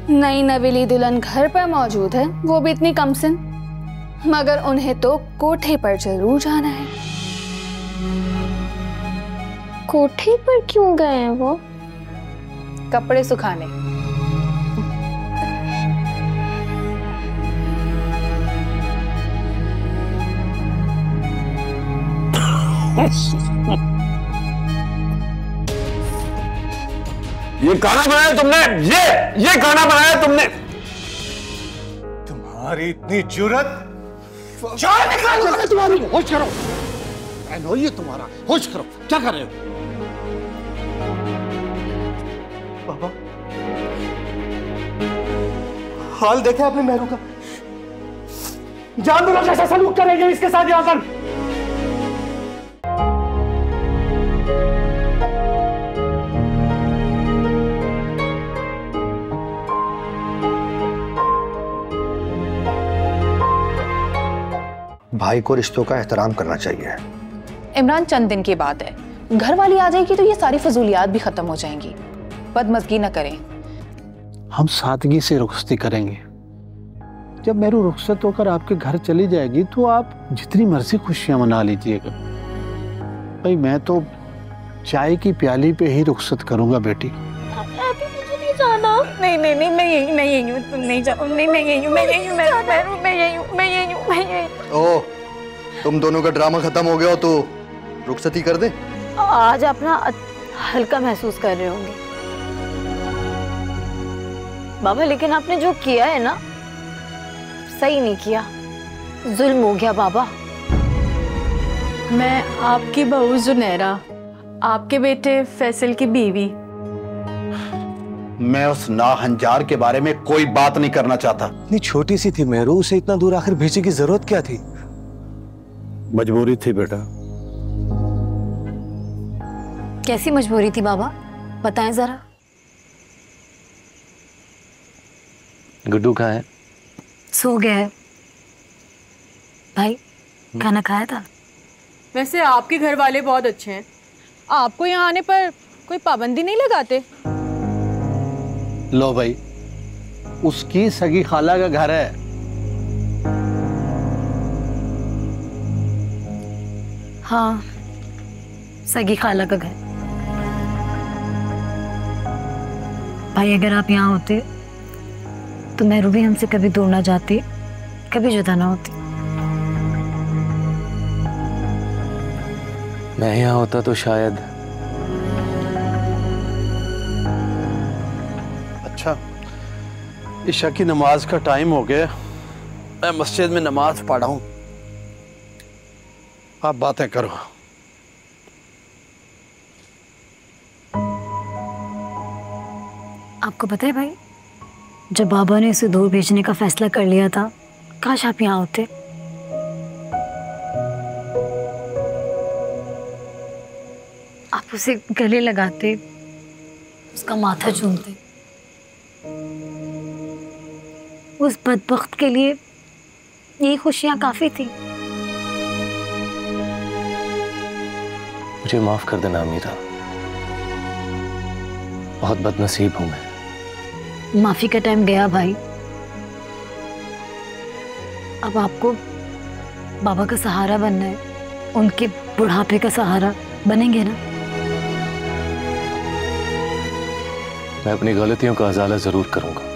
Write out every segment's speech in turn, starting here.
नई नवेली दुल्हन घर पर मौजूद है, वो भी इतनी कमसिन, मगर उन्हें तो कोठे पर जरूर जाना है। कोठे पर क्यों गए हैं वो? कपड़े सुखाने। ये खाना बनाया तुमने? ये खाना बनाया तुमने? तुम्हारी इतनी जुर्रत? तुम्हारी होश करो। ये तुम्हारा होश करो, क्या कर रहे हो? बाबा, हाल देखा आपने मेहरू का? जान दो कैसा सलूक करेंगे इसके साथ यहाँ पर। भाई को रिश्तों का एहतराम करना चाहिए। इमरान, चंद दिन की बात है, घर वाली आ जाएगी तो ये सारी फजूलियात भी खत्म हो जाएंगी। बदमज़गी न करें। हम सादगी से रुखसती करेंगे। जब मेरू रुखसत होकर आपके घर चली जाएगी तो आप जितनी मर्जी खुशियां मना लीजिएगा। भाई मैं तो चाय की प्याली पे ही रुखसत करूंगा बेटी। मुझे नहीं जाना। नहीं, मैं यही हूँ, तुम नहीं जाओ। नहीं, मैं यही हूँ, मैं यही हूँ। ओ, तुम दोनों का ड्रामा खत्म हो गया तो रुखसती कर दे। आज अपना हल्का महसूस कर रहे होंगे बाबा, लेकिन आपने जो किया है ना, सही नहीं किया, जुल्म हो गया बाबा। मैं आपकी बहू जुनैरा, आपके बेटे फैसल की बीवी। मैं उस नाहंजार के बारे में कोई बात नहीं करना चाहता। इतनी छोटी सी थी मेहरू, उसे इतना दूर आखिर भेजने की जरूरत क्या थी? मजबूरी थी बेटा। कैसी मजबूरी थी बाबा, बताएं जरा। गुड्डू कहाँ है? सो गया है। भाई खाना खाया था? वैसे आपके घर वाले बहुत अच्छे हैं, आपको यहाँ आने पर कोई पाबंदी नहीं लगाते। लो भाई, उसकी सगी खाला का घर है। हाँ, सगी खाला का घर। भाई अगर आप यहाँ होते तो मेहरू भी हमसे कभी दूर ना जाती, कभी जुदा ना होती। मैं यहाँ होता तो शायद। अच्छा, इशा की नमाज का टाइम हो गया, मैं मस्जिद में नमाज पढ़ा हूँ, आप बातें करो। आपको पता है भाई, जब बाबा ने उसे दूर भेजने का फैसला कर लिया था, काश आप यहाँ होते। आप उसे गले लगाते, उसका माथा चूमते। उस बदबख्त के लिए ये खुशियां काफी थी। मुझे माफ कर देना अमीरा, बहुत बदनसीब हूं मैं। माफी का टाइम गया भाई, अब आपको बाबा का सहारा बनना है, उनके बुढ़ापे का सहारा बनेंगे ना। मैं अपनी गलतियों का अजाला जरूर करूंगा।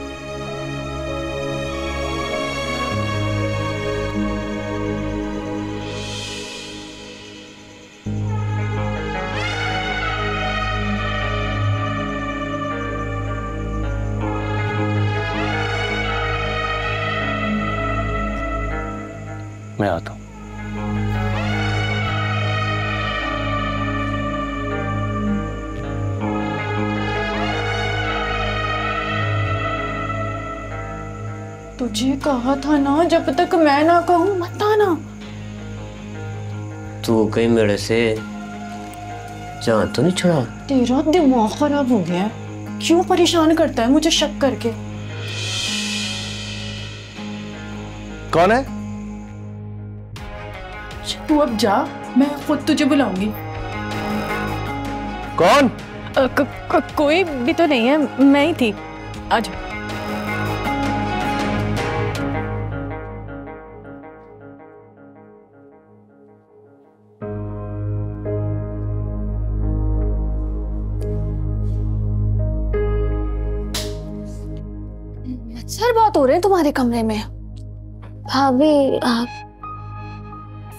मैं आता हूं। तुझे कहा था ना, जब तक मैं ना कहूं मत आना। तू कहीं मेरे से जान तो नहीं छुड़ा? तेरा दिमाग खराब हो गया है, क्यों परेशान करता है मुझे शक करके? कौन है? तू अब जा, मैं खुद तुझे बुलाऊंगी। कौन? कोई भी तो नहीं है, मैं ही थी। आजा। मच्छर बहुत हो रहे हैं तुम्हारे कमरे में। भाभी आप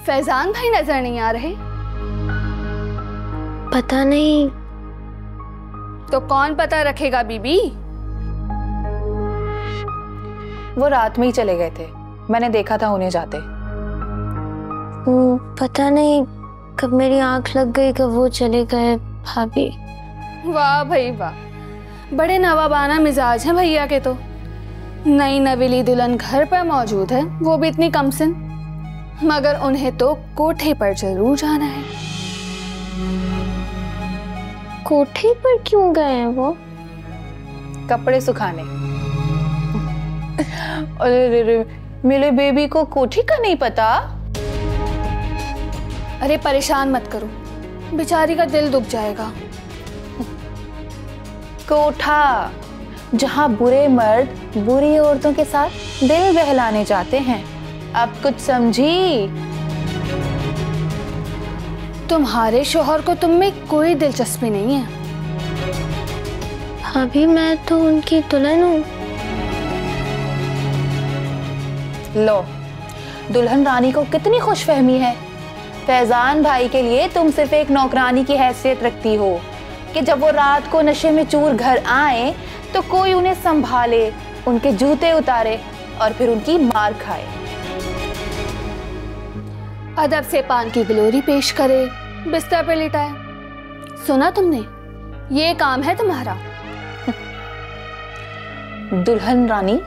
फैजान भाई नजर नहीं आ रहे? पता नहीं। तो कौन पता रखेगा बीबी? वो रात में ही चले गए थे, मैंने देखा था उन्हें जाते। पता नहीं कब मेरी आंख लग गई, कब वो चले गए भाभी। वाह भाई वाह, बड़े नवाबाना मिजाज हैं भैया के तो। नई नवेली दुल्हन घर पर मौजूद है, वो भी इतनी कमसिन, मगर उन्हें तो कोठे पर जरूर जाना है। कोठे पर क्यों गए हैं वो? कपड़े सुखाने। अरे मेरे बेबी को कोठी का नहीं पता? अरे परेशान मत करो, बेचारी का दिल दुख जाएगा। कोठा, जहां बुरे मर्द बुरी औरतों के साथ दिल बहलाने जाते हैं। अब कुछ समझी? तुम्हारे शोहर को तुम में कोई दिलचस्पी नहीं है। भाभी मैं तो उनकी दुल्हन हूँ। लो, दुल्हन रानी को कितनी खुशफहमी है। फैजान भाई के लिए तुम सिर्फ एक नौकरानी की हैसियत रखती हो कि जब वो रात को नशे में चूर घर आए तो कोई उन्हें संभाले, उनके जूते उतारे और फिर उनकी मार खाए। अदब से पान की गिलोरी पेश करे, बिस्तर पे लिटाए। सुना तुमने? ये काम है तुम्हारा। दुल्हन रानी,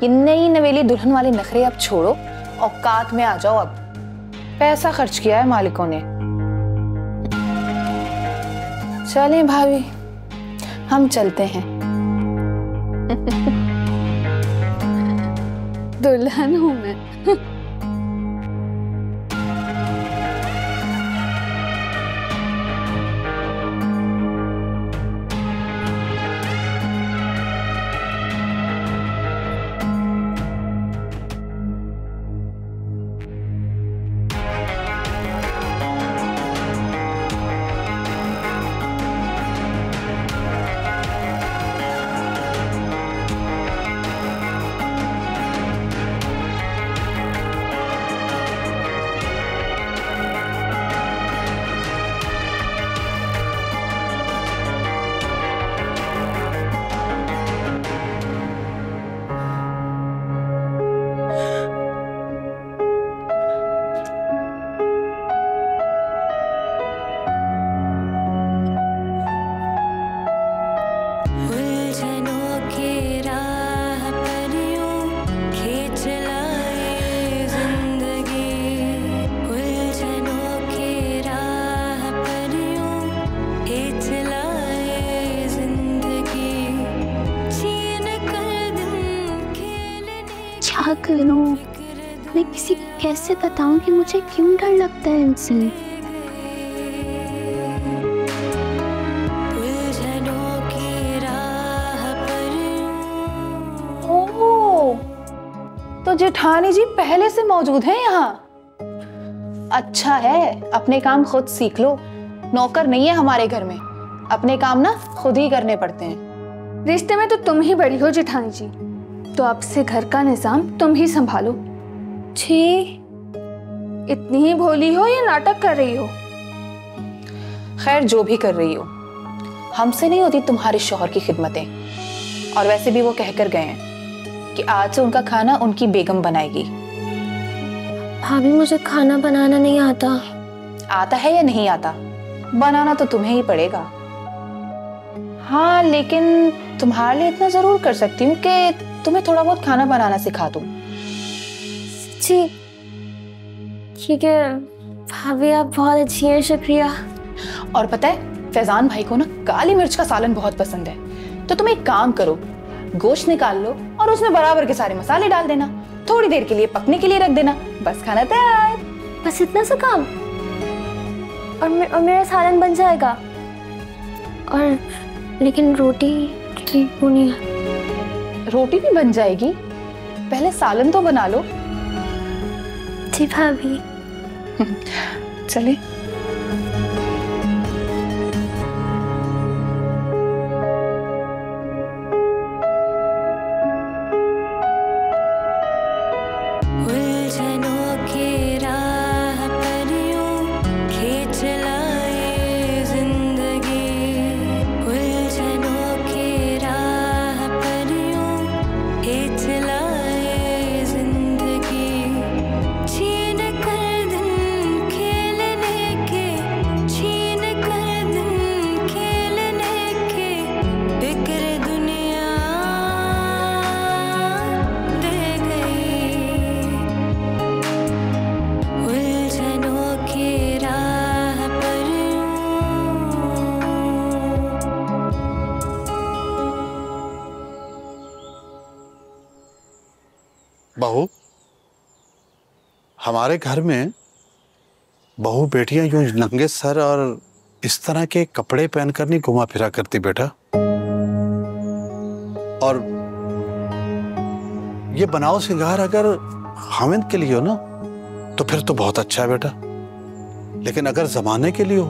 ये नई नवेली दुल्हन वाले नखरे अब छोड़ो, औकात में आ जाओ। अब पैसा खर्च किया है मालिकों ने। चलें भाभी, हम चलते हैं। दुल्हन हूं मैं। क्या करूं? मैं किसी को कैसे बताऊं कि मुझे क्यों डर लगता है इनसे? ओह, तो जेठानी जी पहले से मौजूद हैं यहाँ। अच्छा है, अपने काम खुद सीख लो। नौकर नहीं है हमारे घर में, अपने काम ना खुद ही करने पड़ते हैं। रिश्ते में तो तुम ही बड़ी हो जेठानी जी, तो अब से घर का निजाम तुम ही संभालो। छी, इतनी ही भोली हो या नाटक कर रही हो? खैर जो भी कर रही हो, हमसे नहीं होती तुम्हारे शौहर की खिदमतें। और वैसे भी वो कहकर गए हैं कि आज से उनका खाना उनकी बेगम बनाएगी। भाभी मुझे खाना बनाना नहीं आता। आता है या नहीं आता, बनाना तो तुम्हें ही पड़ेगा। हाँ, लेकिन तुम्हारे लिए इतना जरूर कर सकती हूँ कि तुम्हें थोड़ा बहुत खाना बनाना सिखा दूँ। जी ठीक है भाभी, आप बहुत अच्छी हैं, शुक्रिया। और पता है, फैजान भाई को ना काली मिर्च का सालन बहुत पसंद है, तो तुम एक काम करो, गोश्त निकाल लो और उसमें बराबर के सारे मसाले डाल देना, थोड़ी देर के लिए पकने के लिए रख देना, बस खाना तैयार। बस इतना सा काम? और मेरा सालन बन जाएगा? और लेकिन रोटी होनी है। रोटी भी बन जाएगी, पहले सालन तो बना लो। जी भाभी। चले। बहू, हमारे घर में बहू बेटियां यूं नंगे सर और इस तरह के कपड़े पहनकर नहीं घुमा फिरा करती बेटा। और ये बनाओ सिंगार अगर हामिद के लिए हो ना तो फिर तो बहुत अच्छा है बेटा, लेकिन अगर जमाने के लिए हो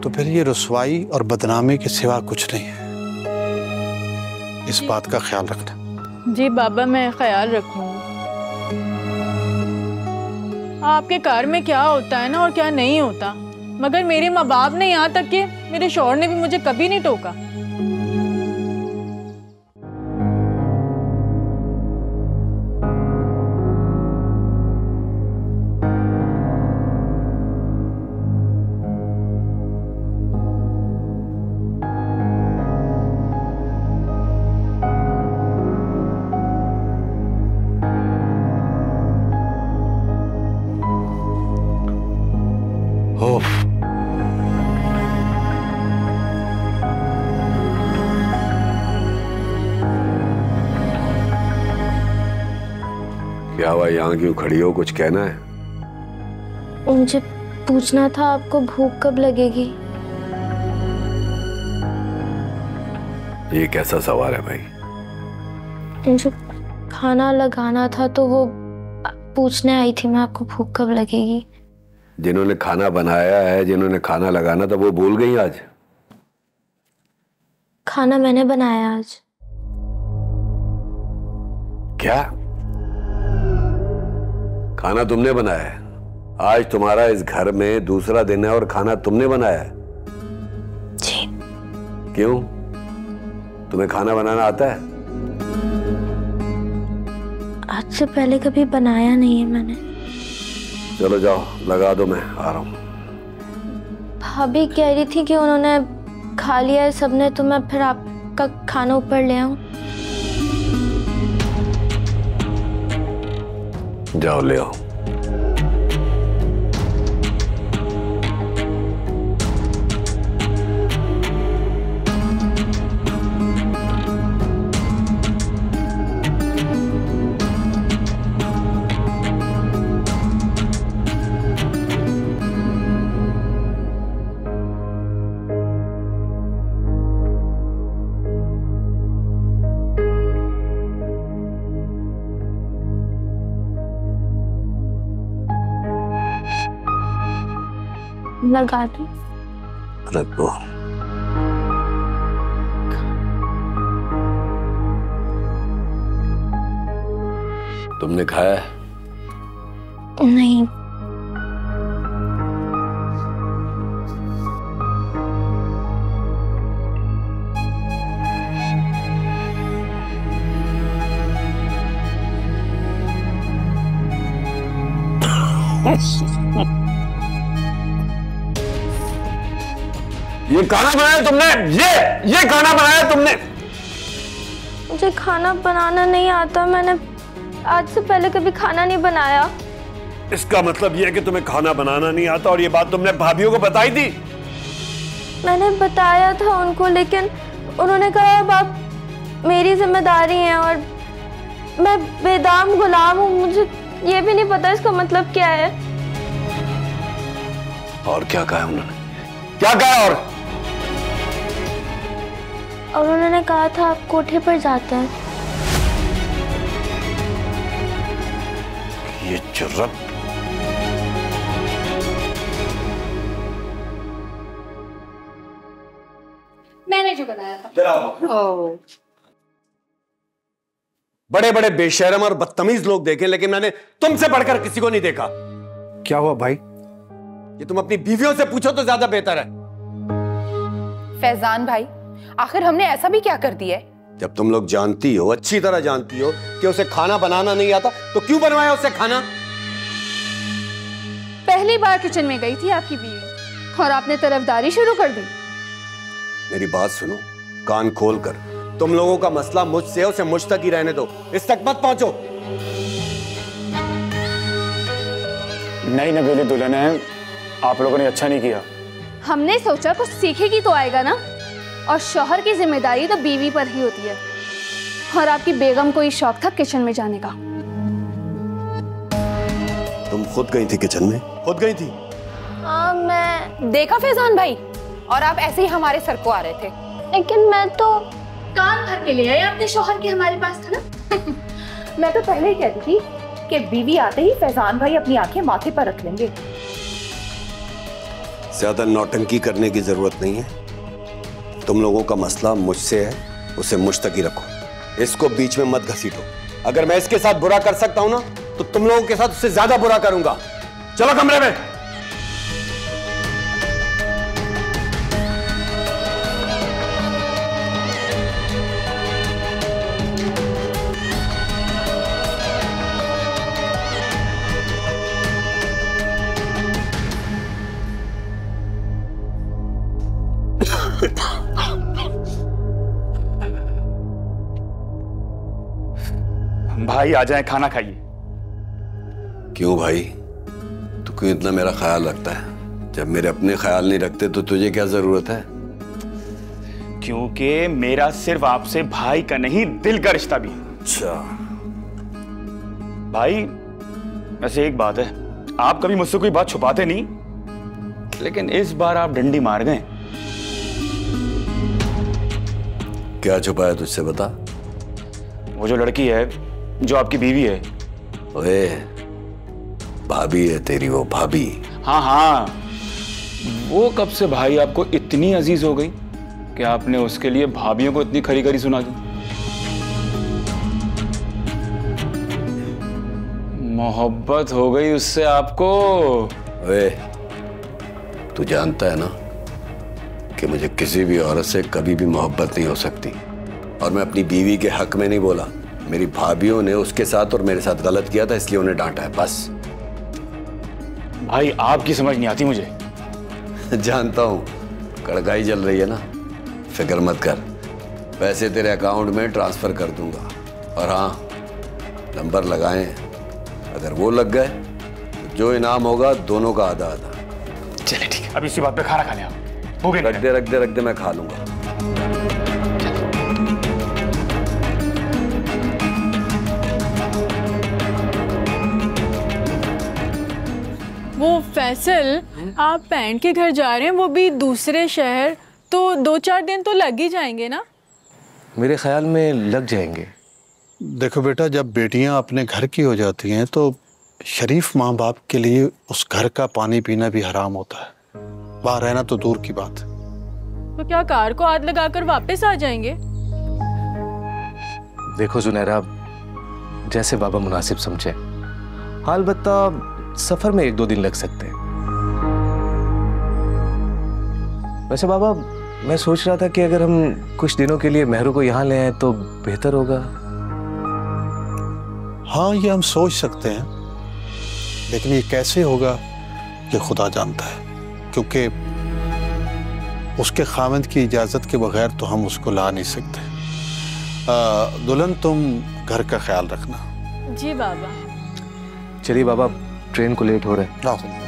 तो फिर ये रुसवाई और बदनामी के सिवा कुछ नहीं है। इस बात का ख्याल रखना। जी बाबा, मैं ख्याल रखूंगी। आपके घर में क्या होता है ना और क्या नहीं होता, मगर मेरे माँ बाप ने, यहाँ तक कि मेरे शौहर ने भी मुझे कभी नहीं टोका। क्या हुआ, यहाँ क्यों खड़ी हो? कुछ कहना है? मुझे पूछना था आपको भूख कब लगेगी। ये कैसा सवाल है भाई? मुझे खाना लगाना था तो वो पूछने आई थी मैं आपको भूख कब लगेगी। जिन्होंने खाना बनाया है, जिन्होंने खाना लगाना था, वो भूल गई आज? खाना मैंने बनाया आज। क्या? खाना तुमने बनाया है? आज तुम्हारा इस घर में दूसरा दिन है और खाना तुमने बनाया है? जी। क्यों? तुम्हें खाना बनाना आता है? आज से पहले कभी बनाया नहीं है मैंने। चलो जाओ, लगा दो, मैं आ रहा हूं। भाभी कह रही थी कि उन्होंने खा लिया है सबने, तो मैं फिर आपका खाना ऊपर ले आऊं। जाओ ले आओ। लगा दूं? रख दो। तुमने खाया? नहीं। ये खाना बनाया तुमने? ये खाना बनाया तुमने? मुझे खाना बनाना नहीं आता। मैंने आज से पहले कभी खाना नहीं बनाया। इसका मतलब ये है कि तुम्हें खाना बनाना नहीं आता, और ये बात तुमने भाभीियों को बताई थी? मैंने बताया था उनको, लेकिन उन्होंने कहा अब आप मेरी जिम्मेदारी है और मैं बेदाम गुलाम हूँ। मुझे ये भी नहीं पता इसका मतलब क्या है। और क्या कहा उन्होंने? क्या कहा? और उन्होंने कहा था आप कोठे पर जाते हैं। ये जुर्रत! मैंने जो बनाया था। बड़े बड़े बेशरम और बदतमीज लोग देखे, लेकिन मैंने तुमसे बढ़कर किसी को नहीं देखा। क्या हुआ भाई? ये तुम अपनी बीवियों से पूछो तो ज्यादा बेहतर है। फैजान भाई, आखिर हमने ऐसा भी क्या कर दिया है? जब तुम लोग जानती हो, अच्छी तरह जानती हो कि उसे खाना बनाना नहीं आता, तो क्यों बनवाया उससे खाना? पहली बार किचन में गई थी आपकी बीवी और आपने तरफदारी शुरू कर दी। मेरी बात सुनो कान खोल कर। तुम लोगों का मसला मुझसे है, उसे मुझ तक ही रहने दो, इस तक मत पहुंचो। नहीं नवेली दुल्हन है, आप लोगों ने अच्छा नहीं किया। हमने सोचा कुछ सीखेगी तो आएगा ना, और शौहर की जिम्मेदारी तो बीवी पर ही होती है। और आपकी बेगम को ही शौक था किचन में जाने का। तुम खुद गई थी किचन में? खुद गई थी? हाँ मैं। देखा फैजान भाई, और आप ऐसे ही हमारे सर को आ रहे थे। लेकिन मैं तो कान भर के ले आए अपने शौहर के हमारे पास था ना। मैं तो पहले ही कहती थी कि बीवी आते ही फैजान भाई अपनी आंखें माथे पर रख लेंगे। ज्यादा नौटंकी करने की जरूरत नहीं है। तुम लोगों का मसला मुझसे है, उसे मुझ तक ही रखो, इसको बीच में मत घसीटो। अगर मैं इसके साथ बुरा कर सकता हूं ना, तो तुम लोगों के साथ उससे ज्यादा बुरा करूंगा। चलो कमरे में। भाई आ जाए, खाना खाइए। क्यों भाई, तू क्यों इतना मेरा ख्याल रखता है? जब मेरे अपने ख्याल नहीं रखते तो तुझे क्या जरूरत है? क्योंकि मेरा सिर्फ आपसे भाई का नहीं, दिल का रिश्ता भी। अच्छा भाई, वैसे एक बात है, आप कभी मुझसे कोई बात छुपाते नहीं, लेकिन इस बार आप डंडी मार गए। क्या छुपाया तुझसे, बता। वो जो लड़की है, जो आपकी बीवी है। ओए, भाभी है तेरी वो, भाभी। हाँ हाँ, वो कब से भाई आपको इतनी अजीज हो गई कि आपने उसके लिए भाभियों को इतनी खरी खरी सुना दी? मोहब्बत हो गई उससे आपको? ओए, तू जानता है ना कि मुझे किसी भी औरत से कभी भी मोहब्बत नहीं हो सकती, और मैं अपनी बीवी के हक में नहीं बोला। मेरी भाभियों ने उसके साथ और मेरे साथ गलत किया था, इसलिए उन्हें डांटा है, बस। भाई आपकी समझ नहीं आती मुझे। जानता हूं, कड़काई जल रही है ना, फिक्र मत कर, पैसे तेरे अकाउंट में ट्रांसफर कर दूंगा। और हाँ, नंबर लगाएं, अगर वो लग गए तो जो इनाम होगा दोनों का आधा आधा। चले ठीक है, अब इसी बात पे खाना खा लें आप। रख दे, मैं खा लूंगा। वो फैसल, आप पैंट के घर जा रहे हैं, वो भी दूसरे शहर, तो 2-4 दिन तो लग ही जाएंगे ना? मेरे ख्याल में लग जाएंगे। देखो बेटा, जब बेटियां अपने घर की हो जाती हैं तो शरीफ माँ बाप के लिए उस घर का पानी पीना भी हराम होता है, बाहर रहना तो दूर की बात। तो क्या कार को आग लगाकर वापस आ जाएंगे? देखो जुनैरा, जैसे बाबा मुनासिब समझे, हाल बत्ता सफर में 1-2 दिन लग सकते हैं। वैसे बाबा, मैं सोच रहा था कि अगर हम कुछ दिनों के लिए मेहरू को यहाँ ले आए तो बेहतर होगा। हाँ, ये हम सोच सकते हैं, लेकिन ये कैसे होगा ये खुदा जानता है, क्योंकि उसके खामिद की इजाजत के बगैर तो हम उसको ला नहीं सकते। दुल्हन, तुम घर का ख्याल रखना। जी बाबा। चलिए बाबा, ट्रेन को लेट हो रहा है।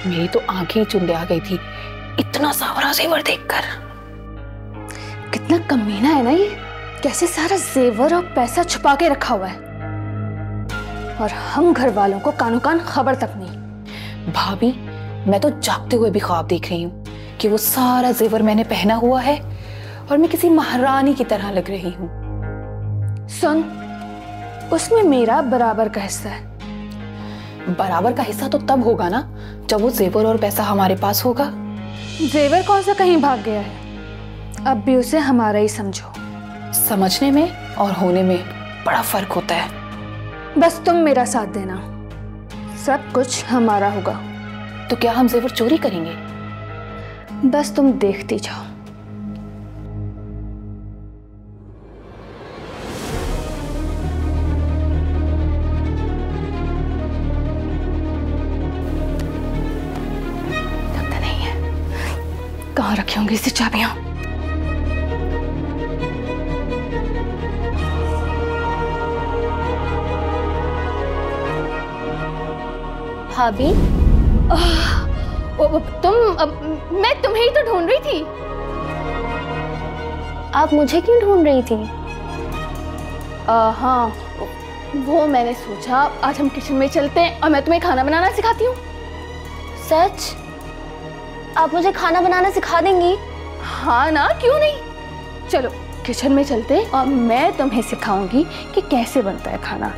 मेरी तो आंखें चुंदिया गई थी इतना सावरा जेवर देखकर। कितना कमीना है ना ये, कैसे सारा जेवर और पैसा छुपा के रखा हुआ है, और हम घर वालों को कानो कान खबर तक नहीं। भाभी, मैं तो जागते हुए भी ख्वाब देख रही हूँ कि वो सारा जेवर मैंने पहना हुआ है और मैं किसी महारानी की तरह लग रही हूँ। सुन, उसमें मेरा बराबर का हिस्सा है। बराबर का हिस्सा तो तब होगा ना जब वो जेवर और पैसा हमारे पास होगा। जेवर कौन सा कहीं भाग गया है, अब भी उसे हमारा ही समझो। समझने में और होने में बड़ा फर्क होता है। बस तुम मेरा साथ देना, सब कुछ हमारा होगा। तो क्या हम जेवर चोरी करेंगे? बस तुम देखती जाओ। लगता नहीं है। कहाँ रखी होंगी इसी चाबियां? भाभी, मैं तुम्हें ही तो ढूंढ रही थी। आप मुझे क्यों ढूंढ रही थी? हाँ, वो मैंने सोचा आज हम किचन में चलते हैं और मैं तुम्हें खाना बनाना सिखाती हूँ। सच? आप मुझे खाना बनाना सिखा देंगी? हाँ ना, क्यों नहीं। चलो किचन में चलते हैं और मैं तुम्हें सिखाऊंगी कि कैसे बनता है खाना।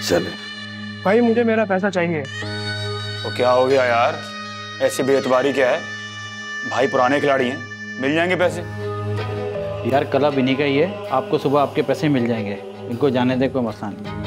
चले भाई, मुझे मेरा पैसा चाहिए। तो क्या हो गया यार, ऐसी बेएतबारी क्या है? भाई पुराने खिलाड़ी हैं, मिल जाएंगे पैसे। यार क्लब इन्हीं का ही है, आपको सुबह आपके पैसे मिल जाएंगे, इनको जाने दे, कोई मसला नहीं।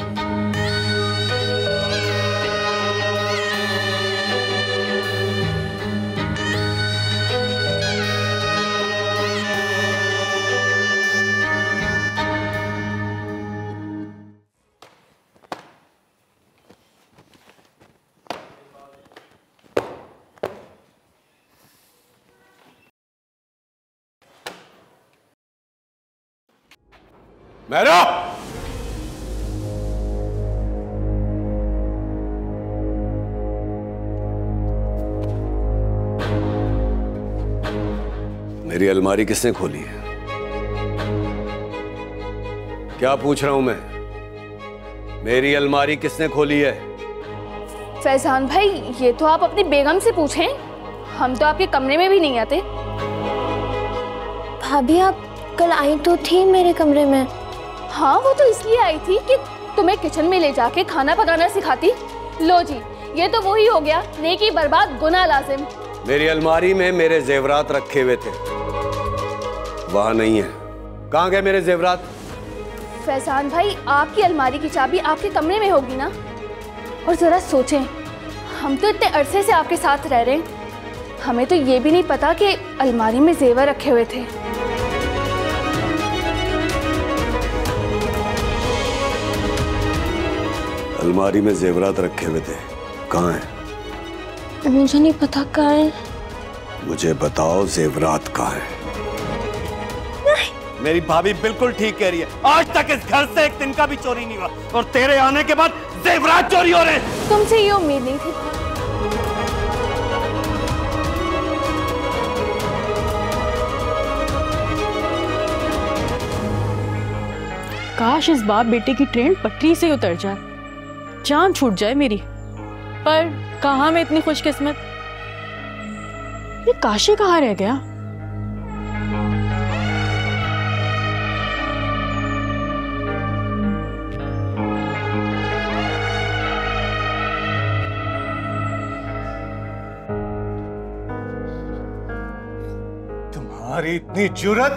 मेरा मेरी अलमारी किसने खोली है? क्या पूछ रहा हूं मैं? मेरी अलमारी किसने खोली है? फैजान भाई, ये तो आप अपनी बेगम से पूछें, हम तो आपके कमरे में भी नहीं आते। भाभी, आप कल आई तो थी मेरे कमरे में। हाँ, वो तो इसलिए आई थी कि तुम्हें किचन में ले जाके खाना पकाना सिखाती। लो जी, ये तो वही हो गया, नेकी बर्बाद गुनाह लाजिम। मेरी अलमारी में मेरे जेवरात रखे हुए थे, वहां नहीं है। कहाँ गए मेरे जेवरात? फैजान भाई, आपकी अलमारी की चाबी आपके कमरे में होगी ना। और जरा सोचें, हम तो इतने अरसे से आपके साथ रह रहे हैं, हमें तो ये भी नहीं पता कि अलमारी में जेवर रखे हुए थे। अलमारी में जेवरात रखे हुए थे, कहाँ है? मुझे नहीं पता कहाँ है। मुझे बताओ, जेवरात कहाँ है? मेरी भाभी बिल्कुल ठीक कह रही है, आज तक इस घर से एक दिन का भी चोरी नहीं हुआ, और तेरे आने के बाद जेवरात चोरी हो रहे हैं। तुमसे ये उम्मीद नहीं थी। काश इस बाप बेटे की ट्रेन पटरी से उतर जाए, जान छूट जाए मेरी। पर कहाँ मैं इतनी खुशकिस्मत। ये काशी कहाँ रह गया? तुम्हारी इतनी जुर्रत!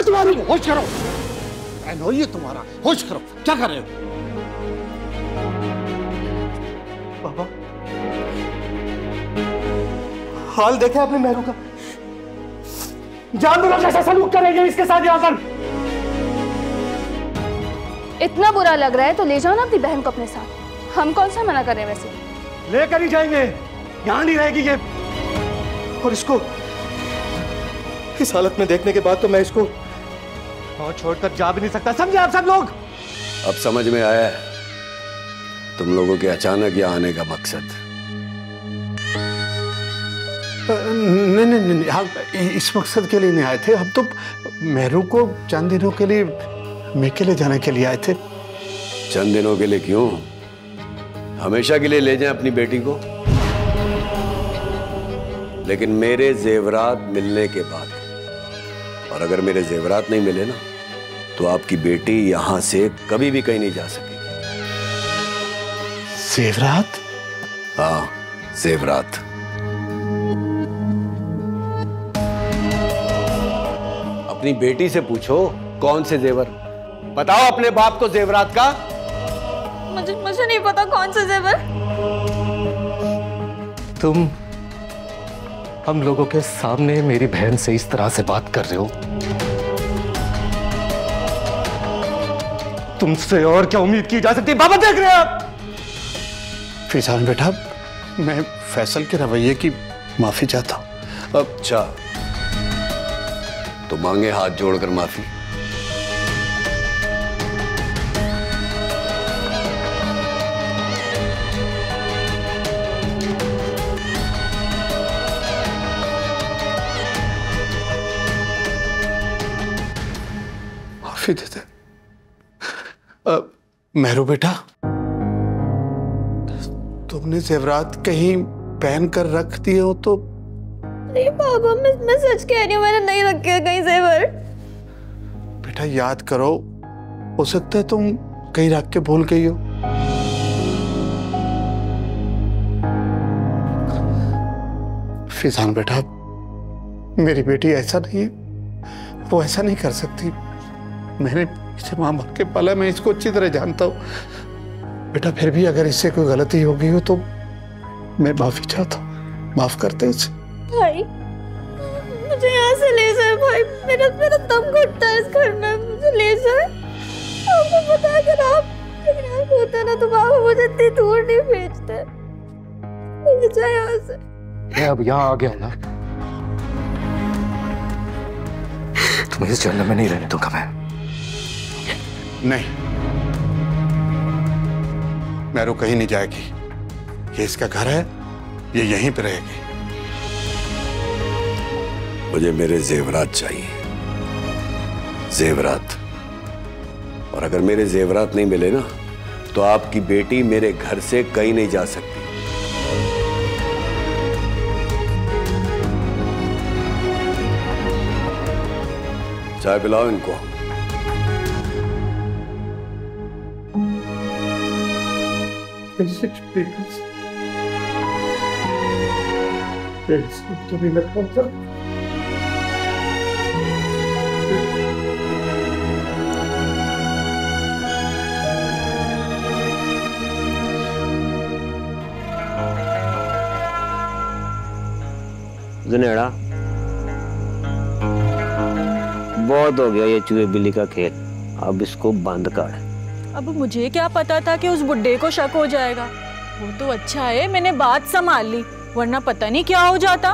तुम्हारी होश करो, ये तुम्हारा होश करो, क्या कर रहे हो? पापा, हाल देखे आपने मेहरू का? जानबूझकर कैसा सलूक करेंगे इसके साथ यहाँ कर? इतना बुरा लग रहा है तो ले जाओ ना अपनी बहन को अपने साथ, हम कौन सा मना कर रहे हैं वैसे। लेकर ही जाएंगे, यहाँ नहीं रहेगी ये। और इसको इस हालत में देखने के बाद तो मैं इसको और छोड़कर जा भी नहीं सकता, समझे आप सब लोग? अब समझ में आया है तुम लोगों के अचानक यहाँ आने का मकसद। नहीं नहीं नहीं, हम इस मकसद के लिए नहीं आए थे। हम तो मेहरू को चंद दिनों के लिए मेके ले जाने के लिए आए थे। चंद दिनों के लिए क्यों? हमेशा के लिए ले जाएं अपनी बेटी को। लेकिन मेरे जेवरात मिलने के बाद, और अगर मेरे जेवरात नहीं मिले ना, तो आपकी बेटी यहां से कभी भी कहीं नहीं जा सकेगी। जेवरात? हाँ, जेवरात। अपनी बेटी से पूछो कौन से जेवर। बताओ अपने बाप को जेवरात का। मुझे नहीं पता कौन सा जेवर। तुम हम लोगों के सामने मेरी बहन से इस तरह से बात कर रहे हो? तुमसे और क्या उम्मीद की जा सकती? बाबा देख रहे हैं आप? फैजान बेटा, मैं फैसल के रवैये की माफी चाहता हूँ। अच्छा, तो मांगे हाथ जोड़कर माफी। माफी देते। मेहरू बेटा, तुमने जेवरात कहीं पहन कर रख दिए हो तो? नहीं पापा, मैं सच कह रही हूँ, मैंने नहीं रखे कहीं जेवर। बेटा याद करो, हो सकता है तुम कहीं रख के भूल गई हो। फिजान बेटा, मेरी बेटी ऐसा नहीं है, वो ऐसा नहीं कर सकती। मैंने इसे मां बाप के पाला, मैं इसको अच्छी तरह जानता हूँ। बेटा फिर भी अगर इससे कोई गलती हो गई हो तो मैं माफी चाहता हूँ, माफ करते इसे। भाई मुझे यहाँ से ले जाए भाई, मेरा दम घुटता है इस घर में, मुझे ले जाए। आपको पता अगर आप होता ना तो बाबा मुझे इतनी दूर नहीं भेजते। ले जाए यहाँ से। मैं अब यहाँ आ गया ना, तुम्हें इस जन्म में नहीं रहने दूंगा मैं। नहीं, मेरू कहीं नहीं जाएगी, ये इसका घर है, ये यहीं पे रहेगी। मुझे मेरे जेवरात चाहिए, जेवरात। और अगर मेरे जेवरात नहीं मिले ना तो आपकी बेटी मेरे घर से कहीं नहीं जा सकती। चाय पिलाओ इनको। जुनेड़ा, बहुत हो गया ये चूहे बिल्ली का खेल, अब इसको बंद कर। अब मुझे क्या पता था कि उस बुड्ढे को शक हो जाएगा। वो तो अच्छा है मैंने बात संभाल ली, वरना पता नहीं क्या हो जाता।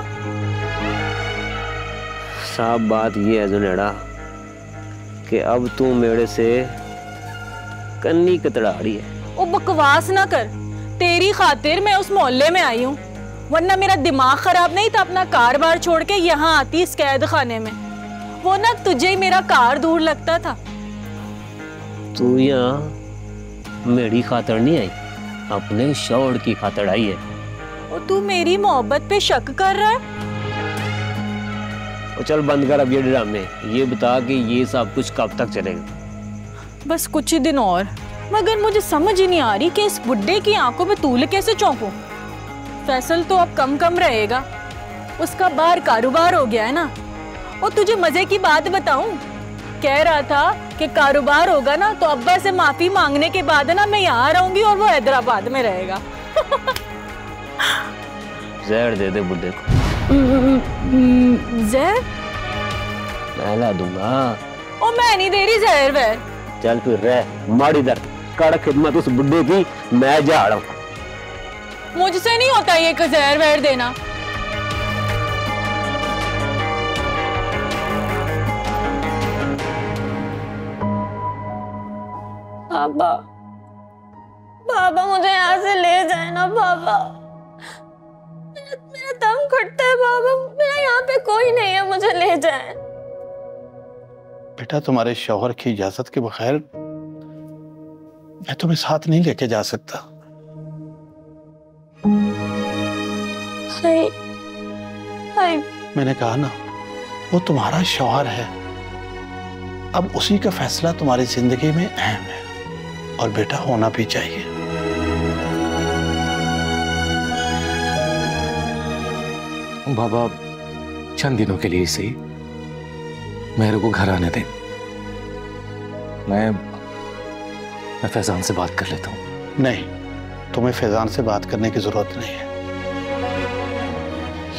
साफ बात ये है जुनेड़ा कि अब तू मेरे से कन्नी कतरा रही है। ओ बकवास ना कर, तेरी खातिर मैं उस मोहल्ले में आई हूँ, वरना मेरा दिमाग खराब नहीं था अपना कार-बार छोड़ के यहाँ आती इस कैद खाने में। वो ना तुझे ही मेरा कार दूर लगता था। तू यहाँ मेरी खातर नहीं आई, अपने शौहर की खातर आई है। और तू मेरी मोहब्बत पे शक कर रहा है? और चल बंद कर अब ये ड्रामे, ये बता कि ये सब कुछ कब तक चलेगा? बस कुछ ही दिन और, मगर मुझे समझ ही नहीं आ रही कि इस बुड्ढे की आंखों में तूल कैसे चौंकूं। फैसल तो अब कम रहेगा, उसका बाहर कारोबार हो गया है ना। और तुझे मजे की बात बताऊं, कह रहा था कि कारोबार होगा ना तो अब्बा से माफी मांगने के बाद ना मैं यहाँ रहूंगी और वो हैदराबाद में रहेगा। जहर दे दे बुड्ढे को। जहर? मैं ला दूंगा। ओ मैं नहीं दे रही जहर वहर। चल फिर रह, माड़ी दर कर खिदमत उस बुड्ढे की, मैं जा रहा हूँ। मुझसे नहीं होता ये जहर वहर देना। बाबा, बाबा मुझे यहाँ से ले जाए ना बाबा, मेरा दम घुटता है बाबा, मेरा यहाँ पे कोई नहीं है, मुझे ले जाए। बेटा तुम्हारे शौहर की इजाजत के बगैर मैं तुम्हें साथ नहीं लेके जा सकता। मैंने कहा ना, वो तुम्हारा शौहर है, अब उसी का फैसला तुम्हारी जिंदगी में अहम है और बेटा होना भी चाहिए। बाबा चंद दिनों के लिए सही मेरे को घर आने दे, मैं फैजान से बात कर लेता हूँ। नहीं, तुम्हें फैजान से बात करने की जरूरत नहीं है,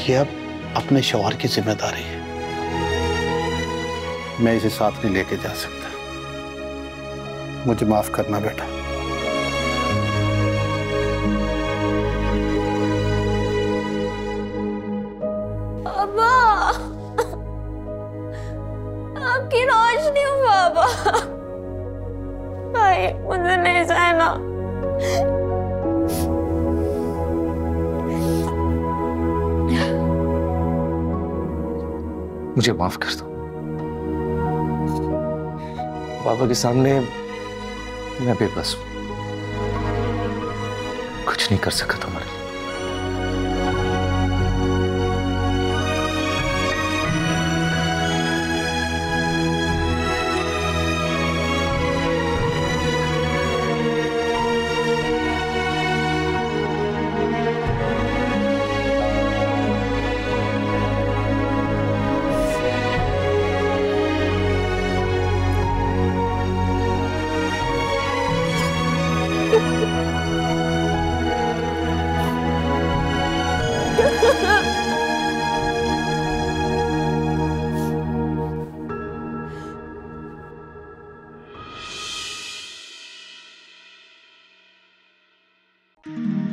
ये अब अपने शौहर की जिम्मेदारी है, मैं इसे साथ नहीं लेके जा सकता। मुझे माफ करना बेटा। बाबा, आपकी रोशनी हूँ बाबा। भाई मुझे ले जाना। मुझे माफ कर दो। बाबा के सामने मैं बेबस हूं, कुछ नहीं कर सका तुम्हारे लिए। Mm-hmm.